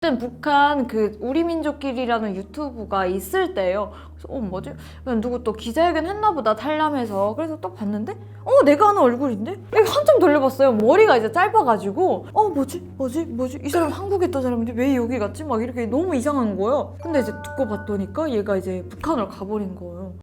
그때 북한 그 우리 민족끼리라는 유튜브가 있을 때예요. 그래서 뭐지? 그냥 누구 또 기자회견 했나 보다 탈남해서. 그래서 딱 봤는데 내가 아는 얼굴인데? 이렇게 한참 돌려봤어요. 머리가 이제 짧아가지고 뭐지? 이 사람 한국에 있던 사람인데 왜 여기 갔지? 막 이렇게 너무 이상한 거예요. 근데 이제 듣고 봤더니까 얘가 이제 북한으로 가버린 거예요.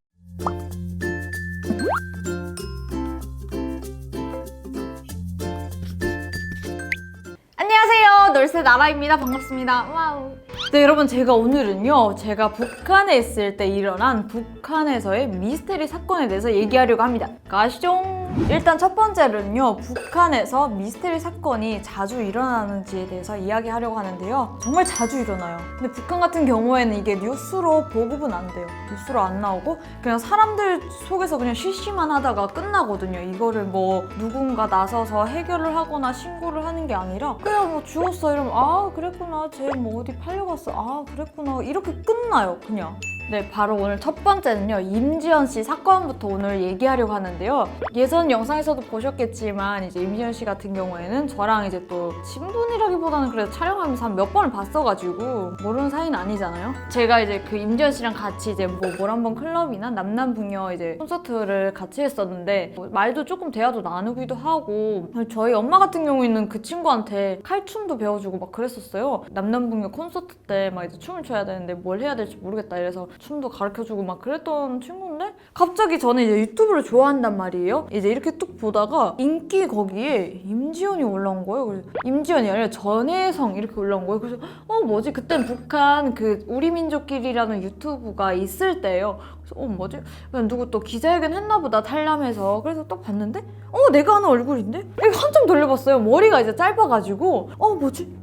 안녕하세요, 놀새 나라입니다. 반갑습니다. 와우. 네, 여러분, 제가 오늘은요, 제가 북한에 있을 때 일어난 북한에서의 미스테리 사건에 대해서 얘기하려고 합니다. 가시죠. 일단 첫 번째로는요, 북한에서 미스테리 사건이 자주 일어나는지에 대해서 이야기하려고 하는데요. 정말 자주 일어나요. 근데 북한 같은 경우에는 이게 뉴스로 보급은 안 돼요. 뉴스로 안 나오고 그냥 사람들 속에서 그냥 쉬쉬만 하다가 끝나거든요. 이거를 뭐 누군가 나서서 해결을 하거나 신고를 하는 게 아니라 그냥 뭐 죽었어 이러면 아 그랬구나, 쟤 뭐 어디 팔려갔어, 아 그랬구나, 이렇게 끝나요 그냥. 네, 바로 오늘 첫 번째는요, 임지연 씨 사건부터 오늘 얘기하려고 하는데요. 예전 영상에서도 보셨겠지만 이제 임지연 씨 같은 경우에는 저랑 이제 또 친분이라기보다는 그래도 촬영하면서 한 몇 번을 봤어가지고 모르는 사이는 아니잖아요. 제가 이제 그 임지연 씨랑 같이 이제 뭘 한번 클럽이나 남남북녀 이제 콘서트를 같이 했었는데 말도 조금 대화도 나누기도 하고, 저희 엄마 같은 경우에는 그 친구한테 칼춤도 배워주고 막 그랬었어요. 남남북녀 콘서트 때 막 이제 춤을 춰야 되는데 뭘 해야 될지 모르겠다 이래서 춤도 가르쳐주고 막 그랬던 친구인데 갑자기 저는 이제 유튜브를 좋아한단 말이에요. 이제 이렇게 뚝 보다가 인기 거기에 임지연이 올라온 거예요. 그래서 임지연이 아니라 전혜성 이렇게 올라온 거예요. 그래서 뭐지? 그땐 북한 그 우리 민족끼리라는 유튜브가 있을 때예요. 그래서 뭐지? 그냥 누구 또 기자회견 했나 보다 탈남해서. 그래서 딱 봤는데 내가 아는 얼굴인데? 이렇게 한참 돌려봤어요. 머리가 이제 짧아가지고 뭐지?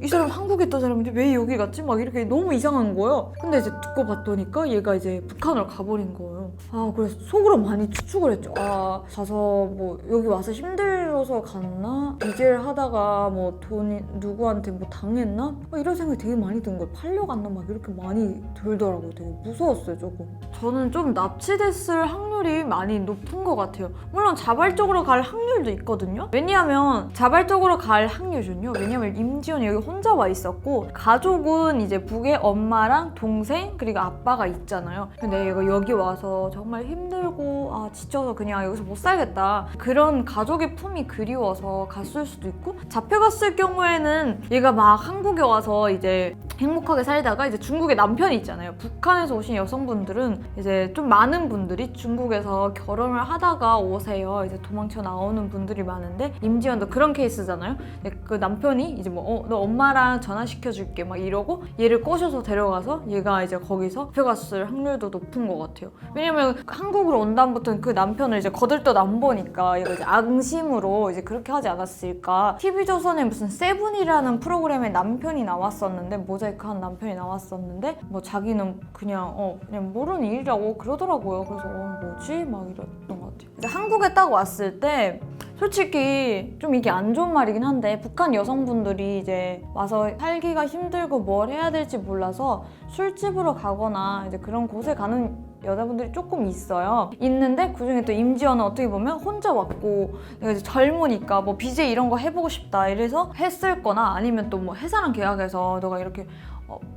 이 사람 한국에 있던 사람인데 왜 여기 갔지? 막 이렇게 너무 이상한 거예요. 근데 이제 듣고 봤더니까 얘가 이제 북한으로 가버린 거예요. 그래서 속으로 많이 추측을 했죠. 가서 뭐 여기 와서 힘들어서 갔나? BJ를 하다가 뭐 돈이 누구한테 뭐 당했나? 이런 생각이 되게 많이 든 거예요. 팔려갔나? 막 이렇게 많이 들더라고요. 되게 무서웠어요, 조금. 저는 좀 납치됐을 확률이 많이 높은 것 같아요. 물론 자발적으로 갈 확률도 있거든요. 왜냐하면 자발적으로 갈 확률은요, 왜냐면 임지연이 여기 혼자 와 있었고 가족은 이제 북에 엄마랑 동생 그리고 아빠가 있잖아요. 근데 얘가 여기 와서 정말 힘들고 지쳐서 그냥 여기서 못 살겠다, 그런 가족의 품이 그리워서 갔을 수도 있고, 잡혀갔을 경우에는 얘가 막 한국에 와서 이제 행복하게 살다가 이제 중국에 남편이 있잖아요. 북한에서 오신 여성분들은 이제 좀 많은 분들이 중국에서 결혼을 하다가 오세요. 이제 도망쳐 나오는 분들이 많은데 임지연도 그런 케이스잖아요. 그 남편이 이제 너 엄마랑 전화시켜줄게 막 이러고 얘를 꼬셔서 데려가서 얘가 이제 거기서 잡혀갔을 확률도 높은 것 같아요. 왜냐면 한국으로 온 다음부터는 그 남편을 이제 거들떠 안 보니까 얘가 이제 앙심으로 이제 그렇게 하지 않았을까. TV조선에 무슨 세븐이라는 프로그램에 남편이 나왔었는데, 모자이크한 남편이 나왔었는데 뭐 자기는 그냥 모르는 일이라고 그러더라고요. 그래서 뭐지? 막 이랬던 것 같아요. 이제 한국에 딱 왔을 때 솔직히 좀 이게 안 좋은 말이긴 한데, 북한 여성분들이 이제 와서 살기가 힘들고 뭘 해야 될지 몰라서 술집으로 가거나 이제 그런 곳에 가는 여자분들이 조금 있어요. 있는데 그중에 또 임지연은 어떻게 보면 혼자 왔고 이제 젊으니까 뭐 BJ 이런 거 해보고 싶다 이래서 했을 거나, 아니면 또 뭐 회사랑 계약해서 너가 이렇게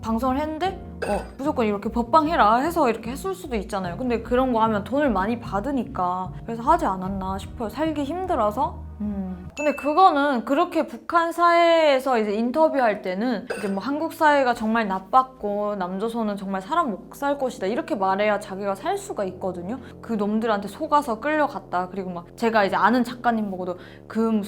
방송을 했는데 무조건 이렇게 법방 해라 해서 이렇게 했을 수도 있잖아요. 근데 그런 거 하면 돈을 많이 받으니까 그래서 하지 않았나 싶어요. 살기 힘들어서. 근데 그거는 그렇게 북한 사회에서 이제 인터뷰할 때는 이제 뭐 한국 사회가 정말 나빴고 남조선은 정말 사람 못 살 곳이다 이렇게 말해야 자기가 살 수가 있거든요. 그 놈들한테 속아서 끌려갔다. 그리고 막 제가 이제 아는 작가님 보고도 그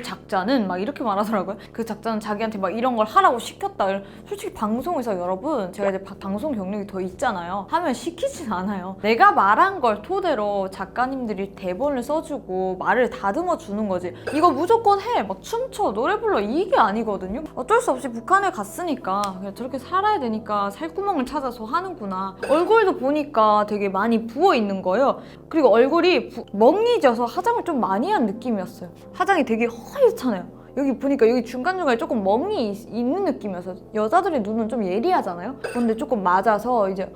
작자는 막 이렇게 말하더라고요. 그 작자는 자기한테 막 이런 걸 하라고 시켰다. 솔직히 방송에서 여러분, 제가 이제 방송 경력이 더 있잖아요. 하면 시키진 않아요. 내가 말한 걸 토대로 작가님들이 대본을 써주고 말을 다듬어 주는 거지. 이거 무조건 해, 막 춤춰, 노래 불러, 이게 아니거든요. 어쩔 수 없이 북한에 갔으니까 그냥 저렇게 살아야 되니까 살구멍을 찾아서 하는구나. 얼굴도 보니까 되게 많이 부어 있는 거예요. 그리고 얼굴이 멍이져서 화장을 좀 많이 한 느낌이었어요. 화장이 되게 허옇잖아요. 여기 보니까 여기 중간중간에 조금 멍이 있는 느낌이어서, 여자들의 눈은 좀 예리하잖아요. 근데 조금 맞아서 이제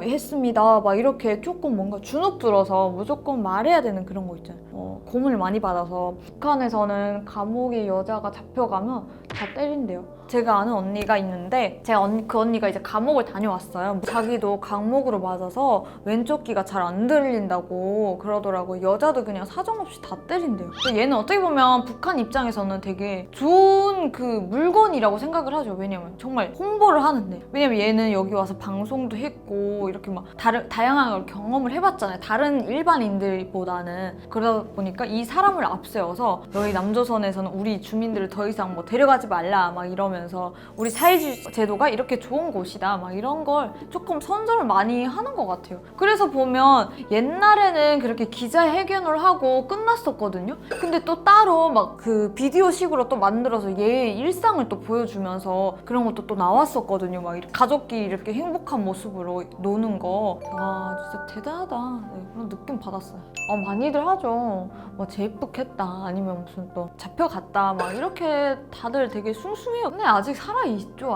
했습니다 막 이렇게 조금 뭔가 주눅 들어서 무조건 말해야 되는 그런 거 있잖아요. 고문을 많이 받아서 북한에서는 감옥에 여자가 잡혀가면 다 때린대요. 제가 아는 언니가 있는데 그 언니가 이제 감옥을 다녀왔어요. 자기도 강목으로 맞아서 왼쪽 귀가 잘 안 들린다고 그러더라고요. 여자도 그냥 사정없이 다 때린대요. 얘는 어떻게 보면 북한 입장에서는 되게 좋은 그 물건이라고 생각을 하죠. 왜냐면 정말 홍보를 하는데, 왜냐면 얘는 여기 와서 방송도 했고 이렇게 막 다양한 걸 경험을 해봤잖아요. 다른 일반인들보다는. 그러다 보니까 이 사람을 앞세워서 너희 남조선에서는 우리 주민들을 더 이상 뭐 데려가지 말라 막 이러면서 우리 사회주의 제도가 이렇게 좋은 곳이다 막 이런 걸 조금 선전을 많이 하는 것 같아요. 그래서 보면 옛날에는 그렇게 기자회견을 하고 끝났었거든요. 근데 또 따로 막 그 비디오식으로 또 만들어서 얘의 일상을 또 보여주면서 그런 것도 또 나왔었거든요. 막 이렇게 가족끼리 이렇게 행복한 모습으로 노는 거. 와, 진짜 대단하다. 네, 그런 느낌 받았어요. 많이들 하죠. 뭐 제입국했다 아니면 무슨 또 잡혀갔다 막 이렇게 다들 되게 숭숭해요. 근데 아직 살아있죠.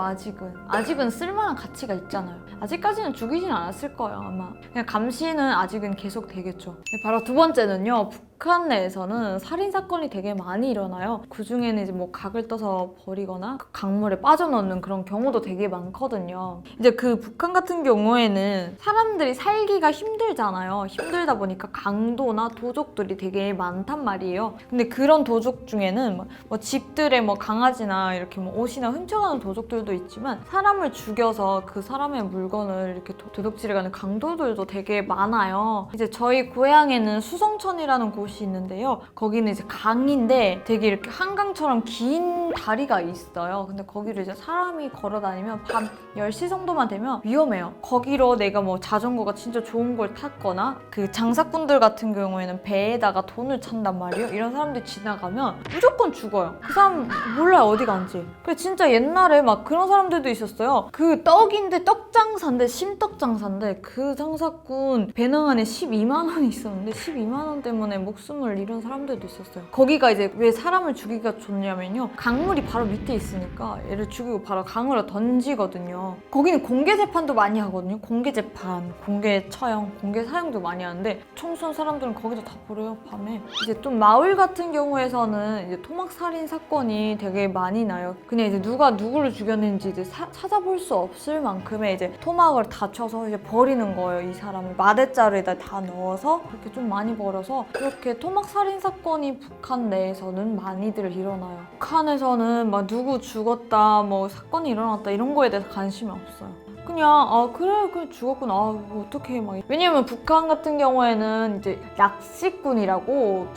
아직은 쓸만한 가치가 있잖아요. 아직까지는 죽이진 않았을 거예요. 아마 그냥 감시는 아직은 계속 되겠죠. 바로 두 번째는요, 북한 내에서는 살인사건이 되게 많이 일어나요. 그 중에는 이제 뭐 각을 떠서 버리거나 그 강물에 빠져넣는 그런 경우도 되게 많거든요. 이제 그 북한 같은 경우에는 사람들이 살기가 힘들잖아요. 힘들다 보니까 강도나 도적들이 되게 많단 말이에요. 근데 그런 도적 중에는 뭐 집들의 뭐 강아지나 이렇게 뭐 옷이나 훔쳐가는 도적들도 있지만, 사람을 죽여서 그 사람의 물건을 이렇게 도둑질해가는 강도들도 되게 많아요. 이제 저희 고향에는 수성천이라는 곳이 있는데요. 거기는 이제 강인데 되게 이렇게 한강처럼 긴 다리가 있어요. 근데 거기를 이제 사람이 걸어 다니면 밤 10시 정도만 되면 위험해요. 거기로 내가 뭐 자전거가 진짜 좋은 걸 탔거나 그 장사꾼들 같은 경우에는 배에다가 돈을 찬단 말이에요. 이런 사람들이 지나가면 무조건 죽어요. 그 사람 몰라요 어디 간지. 그래 진짜 옛날에 막 그런 사람들도 있었어요. 그 떡인데 떡장사인데 심떡장사인데 그 장사꾼 배낭 안에 12만 원이 있었는데 12만 원 때문에 목숨을 잃은 사람들도 있었어요. 거기가 이제 왜 사람을 죽이기가 좋냐면요, 강물이 바로 밑에 있으니까 얘를 죽이고 바로 강으로 던지거든요. 거기는 공개 재판도 많이 하거든요. 공개 재판, 공개 처형, 공개 사형도 많이 하는데 청소년 사람들은 거기서 다 버려요, 밤에. 이제 좀 마을 같은 경우에서는 이제 토막 살인 사건이 되게 많이 나요. 그냥 이제 누가 누구를 죽였는지 이제 찾아볼 수 없을 만큼의 이제 토막을 다 쳐서 이제 버리는 거예요. 이 사람을 마대자루에다 다 넣어서 그렇게 좀 많이 버려서 그렇게 토막 살인 사건이 북한 내에서는 많이들 일어나요. 북한에서는 막 누구 죽었다, 뭐 사건이 일어났다 이런 거에 대해서 관심이 없어요. 그냥 그래 죽었구나, 뭐 어떡해 막. 왜냐면 북한 같은 경우에는 이제 낚시꾼이라고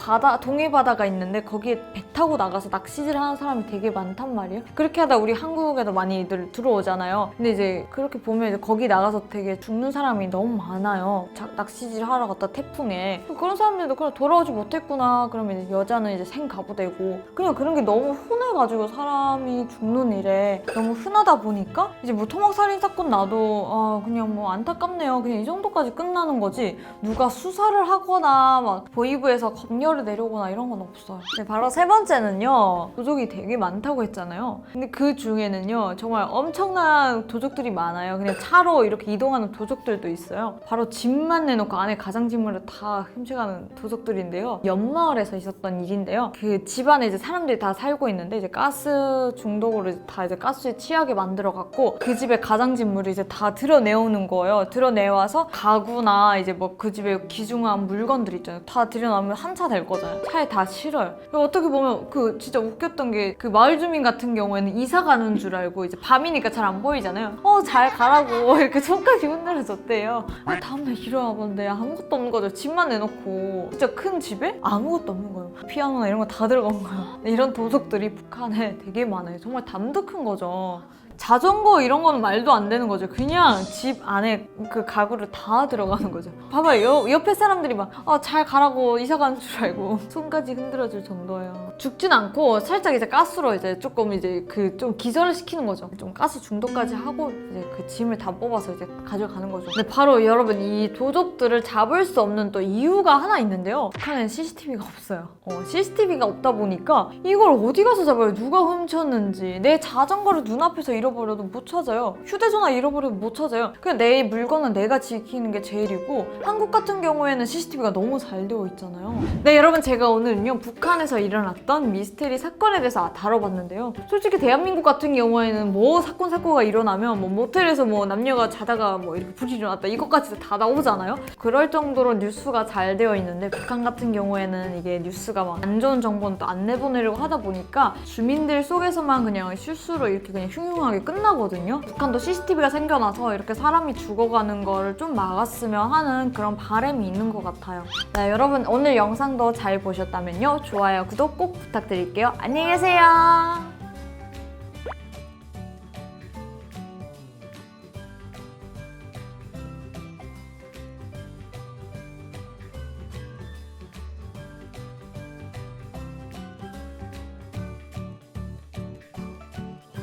동해 바다가 있는데 거기에 배 타고 나가서 낚시질 하는 사람이 되게 많단 말이에요. 그렇게 하다 우리 한국에도 많이들 들어오잖아요. 근데 이제 그렇게 보면 이제 거기 나가서 되게 죽는 사람이 너무 많아요. 낚시질 하러 갔다 태풍에. 그런 사람들도 그냥 돌아오지 못했구나 그러면 이제 여자는 이제 생가부되고, 그냥 그런 게 너무 흔해가지고 사람이 죽는 일에 너무 흔하다 보니까 이제 뭐 토막살인 사건 나도 그냥 뭐 안타깝네요, 그냥 이 정도까지 끝나는 거지 누가 수사를 하거나 막 보위부에서 검열을 내려오거나 이런 건 없어요. 네, 바로 세 번째는요, 도적이 되게 많다고 했잖아요. 근데 그 중에는요 정말 엄청난 도적들이 많아요. 그냥 차로 이렇게 이동하는 도적들도 있어요. 바로 집만 내놓고 안에 가장짐을 다 훔쳐가는 도적들인데요. 옆마을에서 있었던 일인데요. 그 집안에 이제 사람들이 다 살고 있는데 이제 가스 중독으로 다 이제 가스에 취하게 만들어갖고 그 집에 가장짐물을 이제 다 드러내오는 거예요. 드러내와서 가구나 이제 뭐 그 집에 귀중한 물건들 있잖아요. 다 들여놓으면 한 차 될 거잖아요. 차에 다 실어요. 어떻게 보면 그 진짜 웃겼던 게 그 마을 주민 같은 경우에는 이사 가는 줄 알고 이제 밤이니까 잘 안 보이잖아요. 잘 가라고 이렇게 손까지 흔들어줬대요. 다음날 일어나 보는데 아무것도 없는 거죠. 집만 내놓고 진짜 큰 집에 아무것도 없는 거예요. 피아노나 이런 거 다 들어간 거예요. 이런 도적들이 북한에 되게 많아요. 정말 담도 큰 거죠. 자전거 이런 거는 말도 안 되는 거죠. 그냥 집 안에 그 가구를 다 들어가는 거죠. 봐봐요. 옆에 사람들이 막 잘 가라고 이사 가는 줄 알고 손까지 흔들어줄 정도예요. 죽진 않고 살짝 이제 가스로 이제 조금 이제 그 좀 기절을 시키는 거죠. 좀 가스 중독까지 하고 이제 그 짐을 다 뽑아서 이제 가져가는 거죠. 근데 바로 여러분 이 도적들을 잡을 수 없는 또 이유가 하나 있는데요. 북한엔 CCTV가 없어요. CCTV가 없다 보니까 이걸 어디 가서 잡아요? 누가 훔쳤는지. 내 자전거를 눈앞에서 잃어버렸는데 잃어버려도 못 찾아요. 휴대전화 잃어버려도 못 찾아요. 그냥 내 물건은 내가 지키는 게 제일이고, 한국 같은 경우에는 CCTV가 너무 잘 되어 있잖아요. 네, 여러분, 제가 오늘은요 북한에서 일어났던 미스테리 사건에 대해서 다뤄봤는데요. 솔직히 대한민국 같은 경우에는 뭐 사건이 일어나면 뭐 모텔에서 뭐 남녀가 자다가 뭐 이렇게 불이 일어났다 이것까지 다 나오잖아요. 그럴 정도로 뉴스가 잘 되어 있는데, 북한 같은 경우에는 이게 뉴스가 막 안 좋은 정보는 또 안 내보내려고 하다 보니까 주민들 속에서만 그냥 실수로 이렇게 그냥 흉흉하게 끝나거든요. 북한도 CCTV가 생겨나서 이렇게 사람이 죽어가는 거를 좀 막았으면 하는 그런 바람이 있는 것 같아요. 네, 여러분 오늘 영상도 잘 보셨다면요, 좋아요, 구독 꼭 부탁드릴게요. 안녕히 계세요.